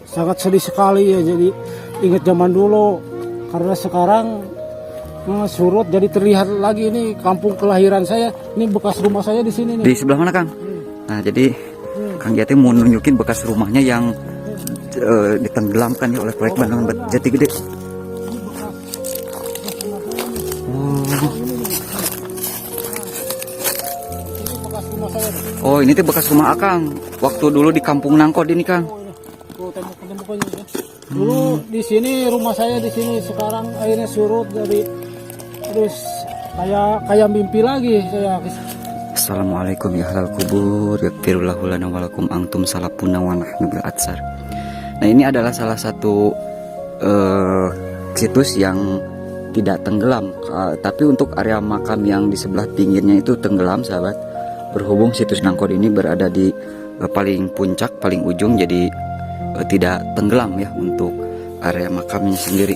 sangat sedih sekali ya. Jadi ingat zaman dulu, karena sekarang surut jadi terlihat lagi ini kampung kelahiran saya. Ini bekas rumah saya di sini nih. Di sebelah mana, Kang? Nah, jadi Kang Yati mau nunjukin bekas rumahnya yang ditenggelamkan ya oleh proyek Bangunan Jati Gede. Oh, ini tuh bekas rumah Akang waktu dulu di Kampung Nangkod ini, Kang. Dulu di sini rumah saya di sini, sekarang airnya surut jadi terus kayak mimpi lagi saya. Assalamualaikum ya ahlal kubur, yaghfirullahu lana wa lakum antum salafuna wa nahnu bil atsar. Nah, ini adalah salah satu situs yang tidak tenggelam, tapi untuk area makam yang di sebelah pinggirnya itu tenggelam, sahabat. Berhubung situs Nangkod ini berada di paling puncak, paling ujung, jadi tidak tenggelam ya untuk area makamnya sendiri.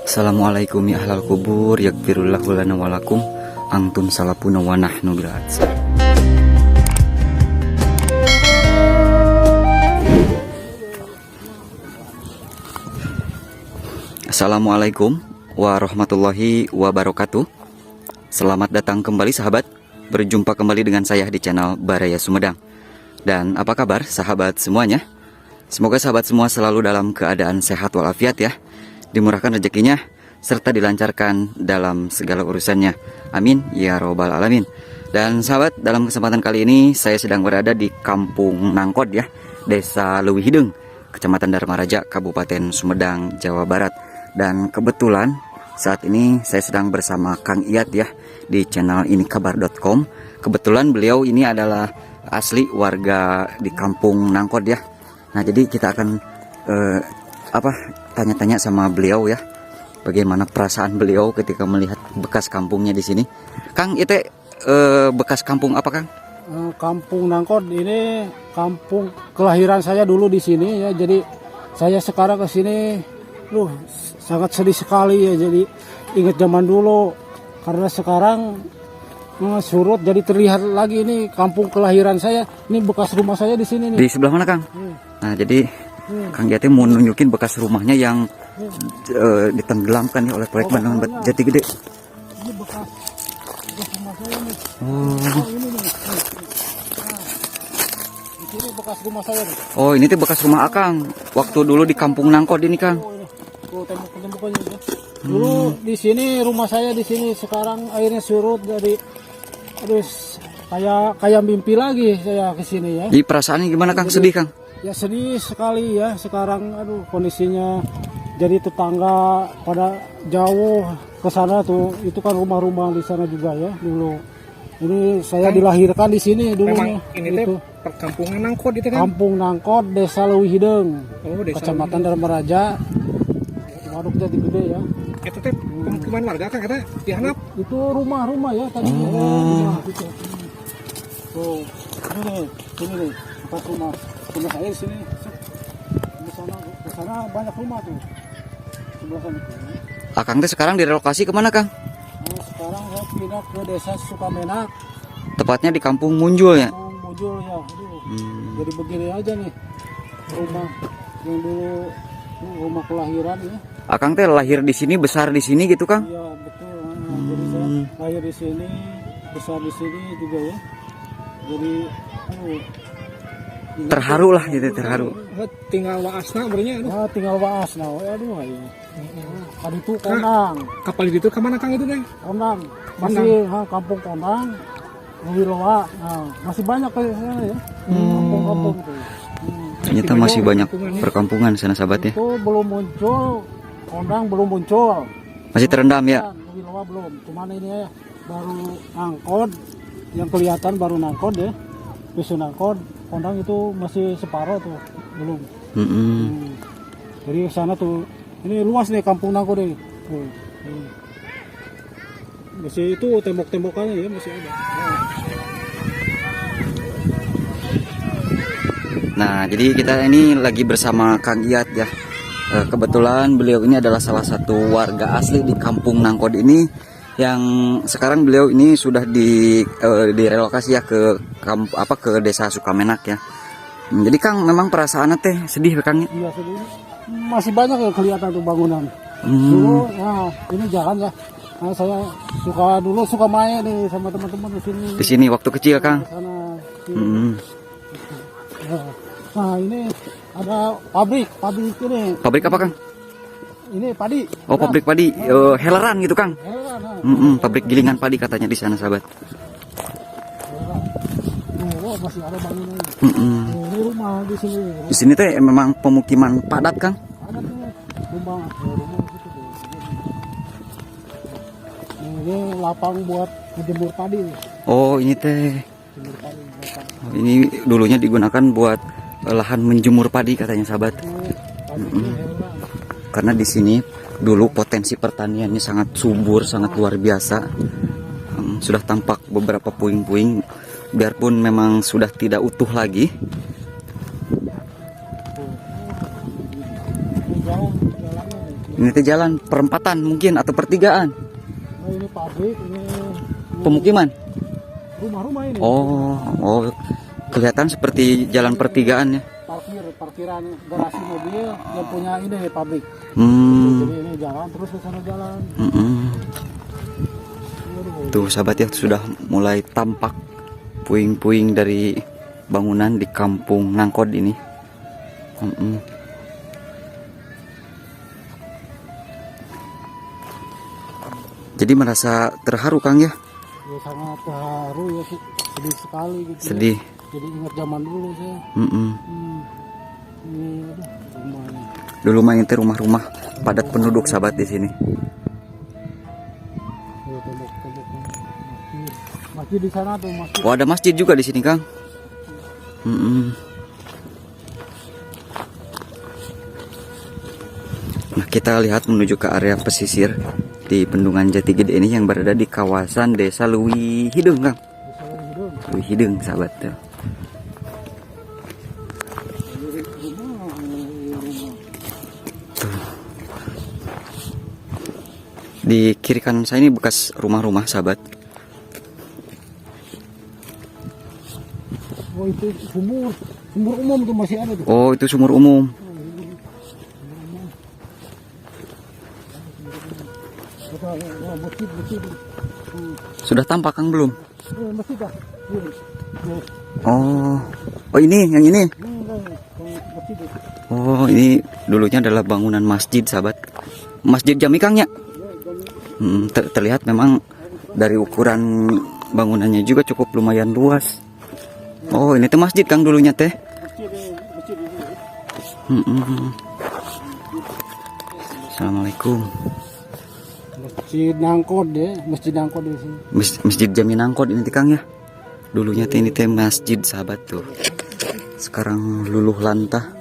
Assalamualaikum ya ahlal kubur, yaghfirullahu lana wa lakum antum salafuna wa nahnu bil atsar. Assalamualaikum warahmatullahi wabarakatuh. Selamat datang kembali sahabat. Berjumpa kembali dengan saya di channel Baraya Sumedang. Dan apa kabar sahabat semuanya? Semoga sahabat semua selalu dalam keadaan sehat walafiat ya, dimurahkan rezekinya serta dilancarkan dalam segala urusannya. Amin ya robbal alamin. Dan sahabat, dalam kesempatan kali ini saya sedang berada di Kampung Nangkod ya, Desa Leuwih Hideung, Kecamatan Dharma Raja, Kabupaten Sumedang, Jawa Barat. Dan kebetulan saat ini saya sedang bersama Kang Iyat ya di channel inikabar.com. Kebetulan beliau ini adalah asli warga di Kampung Nangkod ya. Nah, jadi kita akan tanya-tanya sama beliau ya, bagaimana perasaan beliau ketika melihat bekas kampungnya di sini. Kang, itu bekas kampung apa, Kang? Kampung Nangkod ini kampung kelahiran saya dulu di sini ya. Jadi saya sekarang ke sini sangat sedih sekali ya. Jadi ingat zaman dulu, karena sekarang surut jadi terlihat lagi ini kampung kelahiran saya. Ini bekas rumah saya di sini nih. Di sebelah mana, Kang? Nah, jadi Kang Yati mau nunjukin bekas rumahnya yang ditenggelamkan ya oleh proyek Bangunan Jati Gede. Ini bekas rumah saya nih. Ini nih. Di sini bekas rumah saya nih. Oh, ini tuh bekas rumah Akang waktu dulu di Kampung Nangkod ini, Kang. Tembok-temboknya ya. Dulu di sini rumah saya di sini, sekarang airnya surut jadi terus kayak mimpi lagi saya ke sini ya. Di perasaannya gimana, Kang? Sedih, Kang? Ya sedih sekali ya. Sekarang kondisinya jadi tetangga pada jauh ke sana tuh. Itu kan rumah-rumah di sana juga ya dulu. Ini saya dilahirkan di sini dulunya. Ini itu perkampungan Nangkod itu kan? Kampung Nangkod, Desa Leuwih Hideung, Kecamatan Dharma Raja, Waduk Jati Gede ya. Itu teh pemukiman warga kan kata dihanap. Itu rumah-rumah ya tadi. Rumah gitu. Tuh, ini nih bekas rumah saya di sini. Di sana banyak rumah tuh. Sebelah sana tuh. Akang teh sekarang direlokasi kemana, Kang? Nah, sekarang saya pindah ke Desa Sukamenak. Tepatnya di Kampung Munjul ya. Munjul ya. Jadi begini aja nih rumah yang dulu rumah kelahiran ya. Akang teh lahir di sini, besar di sini gitu, Kang? Iya betul. Jadi saya lahir di sini, besar di sini juga ya. Jadi terharu lah gitu, terharu. Tinggal waasna berenya. Tinggal waas nah. Aduh ayo. Tadi itu Konang. Kapal itu kemana, Kang, itu teh? Konang. Masih kampung Konang. Wiloa. Nah, masih banyak kayak sana ya. Kampung-kampung tuh. Ternyata masih banyak perkampungan sana, sahabat ya. Itu belum muncul. Konang belum muncul. Masih terendam ya? Wiloa belum. Cuman ini ya baru Nangkod. Yang kelihatan baru Nangkod ya. Pisu Nangkod. Konang itu masih separuh tuh. Belum. Jadi sana tuh. Ini luas nih kampung Nangkod ini. Masih itu tembok-tembokannya ya masih ada. Nah, jadi kita ini lagi bersama Kang Iyat ya. Kebetulan beliau ini adalah salah satu warga asli di Kampung Nangkod ini yang sekarang beliau ini sudah direlokasi ya ke desa Sukamenak ya. Jadi Kang memang perasaannya teh sedih Kang ya? Iya sedih. Masih banyak ya kelihatan tuh bangunan. Dulu, nah ini jalan ya. Nah, saya suka main nih sama teman-teman di sini. Di sini waktu kecil Kang. Di sana, sini. Nah ini ada pabrik ini. Pabrik apa Kang? Ini padi. Oh pabrik padi, heleran gitu Kang. Heran, Pabrik gilingan padi katanya di sana sahabat. Oh, masih ada bangunan. Ini rumah di sini. Di sini teh memang pemukiman padat Kang. Ada tuh rumah situ tuh. Ini lapang buat menjemur padi. Oh ini teh, Jemur padi. Lapang. ini dulunya digunakan buat lahan menjemur padi katanya sahabat. Karena di sini dulu potensi pertaniannya sangat subur, sangat luar biasa. Sudah tampak beberapa puing-puing, biarpun memang sudah tidak utuh lagi. Ini teh jalan perempatan mungkin atau pertigaan. Nah, ini pabrik, ini Pemukiman. rumah-rumah ini. Oh, kelihatan seperti jalan pertigaan ya. Parkiran garasi mobil yang punya ini pabrik. Hmm. Jadi ini jalan terus ke sana jalan. Tuh sahabat ya, sudah mulai tampak puing-puing dari bangunan di kampung Nangkod ini. Jadi merasa terharu Kang ya? Ya sangat terharu ya, sedih sekali gitu. Sedih. Ya. Jadi ingat zaman dulu saya. Ini rumahnya. Dulu main teh rumah-rumah padat penduduk sahabat di sini. Ya, tembok-tembok masjid di sana tuh masjid. Oh ada masjid juga di sini Kang. Nah kita lihat menuju ke area pesisir di Bendungan Jati Gede ini yang berada di kawasan Desa Leuwi Hideung Kang. Leuwi Hideung sahabat tuh. Di kiri kanan saya ini bekas rumah-rumah sahabat. Oh itu sumur umum tuh masih ada tuh. Oh itu sumur umum. Masjid. Sudah tampak Kang belum? Masjid dah. Oh ini yang ini. Masjid. Oh ini dulunya adalah bangunan masjid sahabat. Masjid Jami Kang ya. Terlihat memang dari ukuran bangunannya juga cukup lumayan luas. Oh ini tuh masjid Kang dulunya teh. Assalamualaikum. Masjid Nangkod ya, Masjid Nangkod di sini. Masjid Jami Nangkod ini Kang ya. Dulunya teh ini teh masjid sahabat tuh. Sekarang luluh lantah.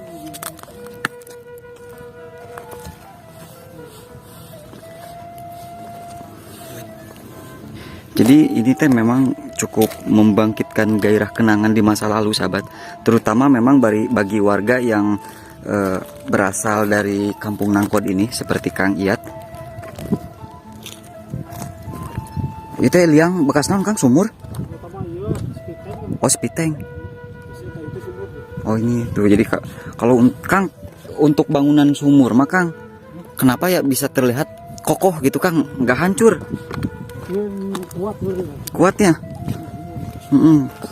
Jadi ini teh memang cukup membangkitkan gairah kenangan di masa lalu sahabat. Terutama memang bagi warga yang berasal dari kampung Nangkod ini seperti Kang Iyat. Itu liang bekas naon Kang sumur? Oh spiteng. Oh ini tuh jadi kalau Kang untuk bangunan sumur mah Kang kenapa ya bisa terlihat kokoh gitu Kang, nggak hancur? Kuatnya.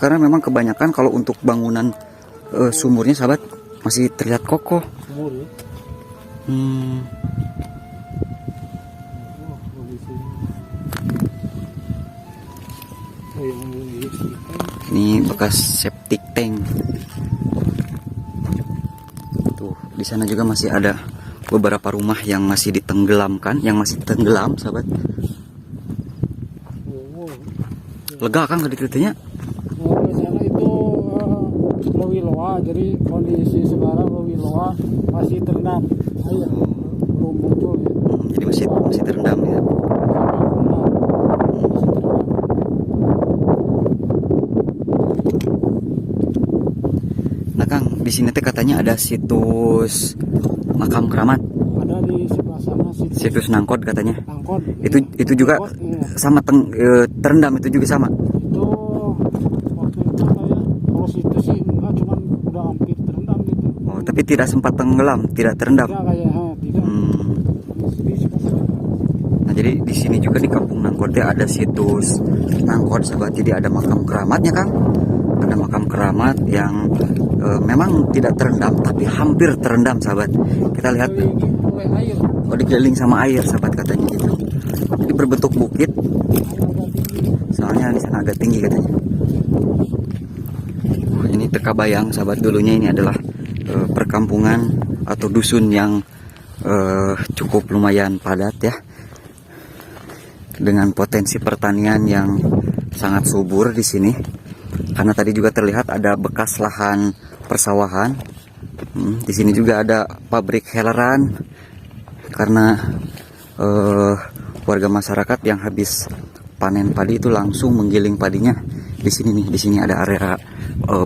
Karena memang kebanyakan kalau untuk bangunan sumurnya sahabat masih terlihat kokoh. Ini bekas septic tank. Tuh, di sana juga masih ada beberapa rumah yang masih ditenggelamkan, yang masih tenggelam, sahabat. Lega kan tadi ceritanya? Oh, di sana itu Leuwi Loa, jadi kondisi sekarang Leuwi Loa masih terendam air, belum muncul ya. Jadi masih terendam ya. Nah Kang, di sini teh katanya ada situs makam keramat. Ada di sebelah sana Situs Nangkot katanya. Nangkot. Itu juga Nangkot, iya. sama terendam itu juga sama. Itu waktu itu saya kalau situ sih enggak, cuman udah hampir terendam gitu. Oh, tapi tidak sempat tenggelam, tidak terendam. Tidak kayak tidak. Nah, jadi di sini juga di Kampung Nangkotnya ada situs Nangkot, sahabat. Jadi ada makam keramatnya, Kang. Ada makam keramat yang memang tidak terendam tapi hampir terendam, sahabat. Kita lihat. Oleh air. Oh, dikeliling sama air, sahabat, katanya gitu. Jadi berbentuk bukit. Soalnya di sana agak tinggi katanya. Ini Tekabayang, sahabat. Dulunya ini adalah perkampungan atau dusun yang cukup lumayan padat ya, dengan potensi pertanian yang sangat subur di sini. Karena tadi juga terlihat ada bekas lahan persawahan. Di sini juga ada pabrik heleran karena warga masyarakat yang habis panen padi itu langsung menggiling padinya di sini nih. Di sini ada area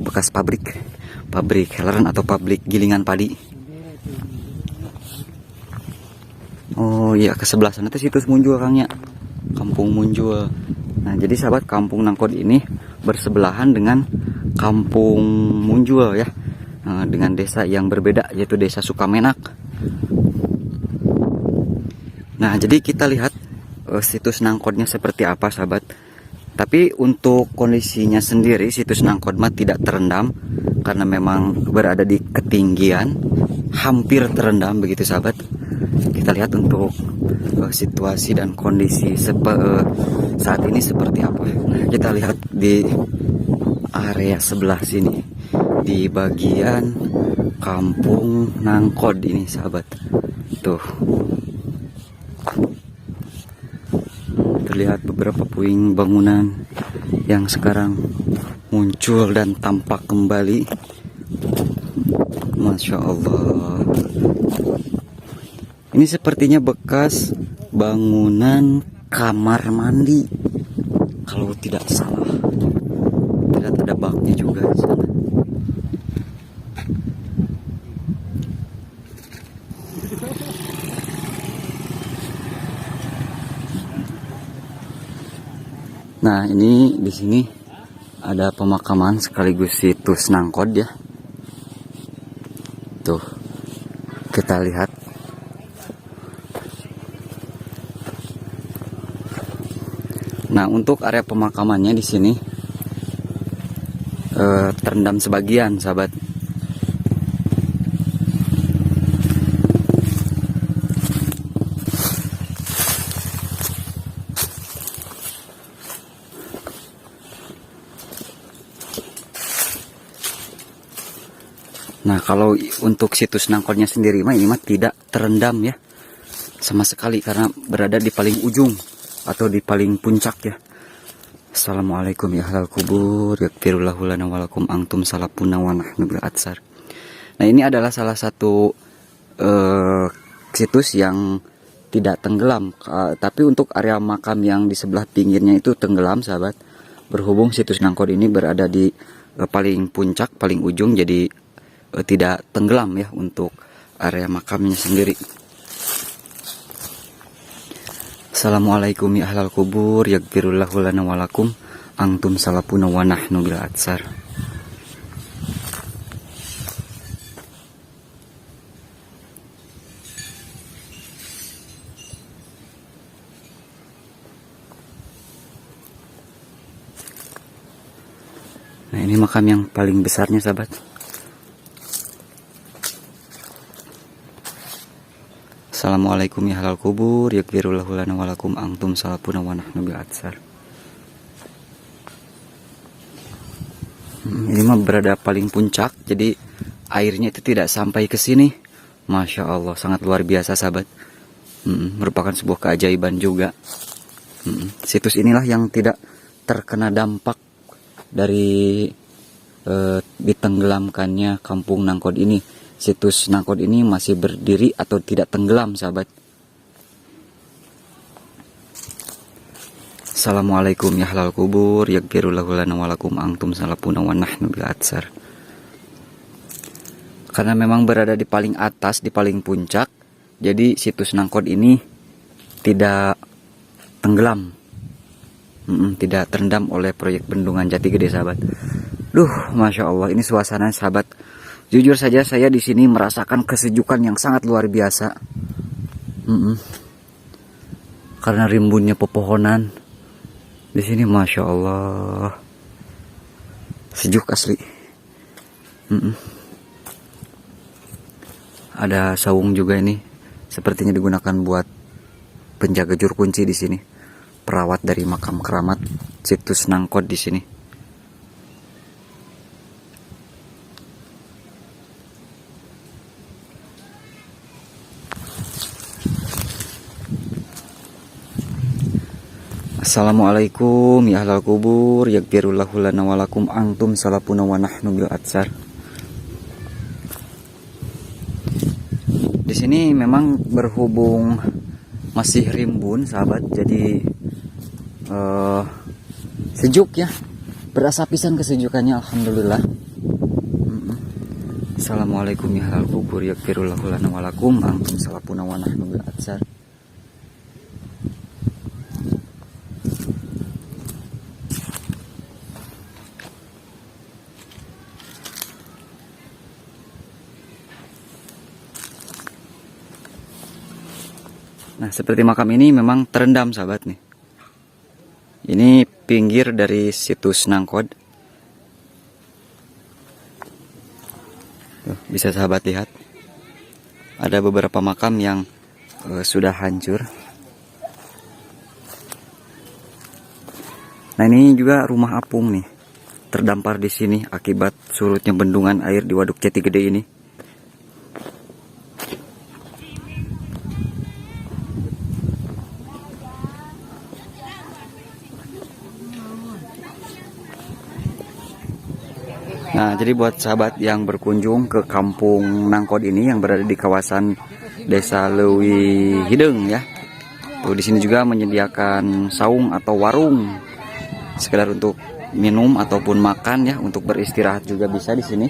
bekas pabrik heleran atau pabrik gilingan padi. Oh iya, ke sebelah sana tuh situs Munjul, Kangnya. Kampung Munjul. Nah, jadi sahabat, Kampung Nangkot ini bersebelahan dengan Kampung Munjul ya. Dengan desa yang berbeda, yaitu Desa Sukamenak. Nah, jadi kita lihat situs Nangkotnya seperti apa, sahabat. Tapi untuk kondisinya sendiri, situs Nangkot mah tidak terendam karena memang berada di ketinggian, hampir terendam begitu, sahabat. Kita lihat untuk situasi dan kondisi saat ini seperti apa. Nah, kita lihat di area sebelah sini, di bagian Kampung Nangkot ini, sahabat. Tuh, terlihat beberapa puing bangunan yang sekarang muncul dan tampak kembali. Masya Allah. Ini sepertinya bekas bangunan kamar mandi, kalau tidak salah. Tidak ada baknya juga di sana. Nah, ini di sini ada pemakaman sekaligus situs Nangkot ya. Tuh, kita lihat. Nah, untuk area pemakamannya di sini terendam sebagian, sahabat. Nah, kalau untuk situs Nangkotnya sendiri mah ini mah tidak terendam ya sama sekali karena berada di paling ujung atau di paling puncak ya. Assalamualaikum ya ahlal kubur, yaghfirullahu lana walakum antum salapuna wa nahnu bil atsar. Nah, ini adalah salah satu situs yang tidak tenggelam, tapi untuk area makam yang di sebelah pinggirnya itu tenggelam, sahabat. Berhubung situs Nangkot ini berada di paling puncak, paling ujung, jadi tidak tenggelam ya untuk area makamnya sendiri. Assalamualaikum ya ahlal kubur, yaghfirullahu lana walakum antum salapuna wa nahnu bil atsar. Nah, ini makam yang paling besarnya, sahabat. Assalamualaikum ya halal kubur, yaghfirullahu lana walakum antum salapuna wa nahnu bil atsar. Ini mah berada paling puncak, jadi airnya itu tidak sampai ke sini. Masya Allah, sangat luar biasa, sahabat. Merupakan sebuah keajaiban juga. Situs inilah yang tidak terkena dampak dari ditenggelamkannya Kampung Nangkot ini. Situs Nangkot ini masih berdiri atau tidak tenggelam, sahabat. Assalamualaikum ya ahlal kubur, yaghfirullahu lana walakum antum salapuna wa nahnu bil atsar. Karena memang berada di paling atas, di paling puncak, Jadi situs Nangkot ini tidak tenggelam, tidak terendam oleh proyek bendungan Jati Gede, sahabat. Duh, masya Allah, ini suasana, sahabat. Jujur saja saya di sini merasakan kesejukan yang sangat luar biasa. Karena rimbunnya pepohonan di sini, masya Allah, sejuk asli. Ada saung juga ini, sepertinya digunakan buat penjaga juru kunci di sini. Perawat dari makam keramat situs Nangkot di sini. Assalamualaikum ya ahlal kubur, yaghfirullahu lana wa lakum antum salafuna wa nahnu bil atsar. Di sini memang berhubung masih rimbun, sahabat, jadi sejuk ya, berasa pisan kesejukannya, alhamdulillah. Assalamualaikum ya ahlal kubur, yaghfirullahu lana wa lakum antum salafuna wa nahnu bil atsar. Nah, seperti makam ini memang terendam, sahabat nih. Ini pinggir dari situs Nangkot. Tuh, bisa sahabat lihat. Ada beberapa makam yang sudah hancur. Nah, ini juga rumah apung nih. Terdampar di sini akibat surutnya bendungan air di Waduk Jati Gede ini. Nah, jadi buat sahabat yang berkunjung ke kampung Nangkot ini yang berada di kawasan Desa Leuwi Hideng ya. Tuh, di sini juga menyediakan saung atau warung sekedar untuk minum ataupun makan ya, untuk beristirahat juga bisa di sini.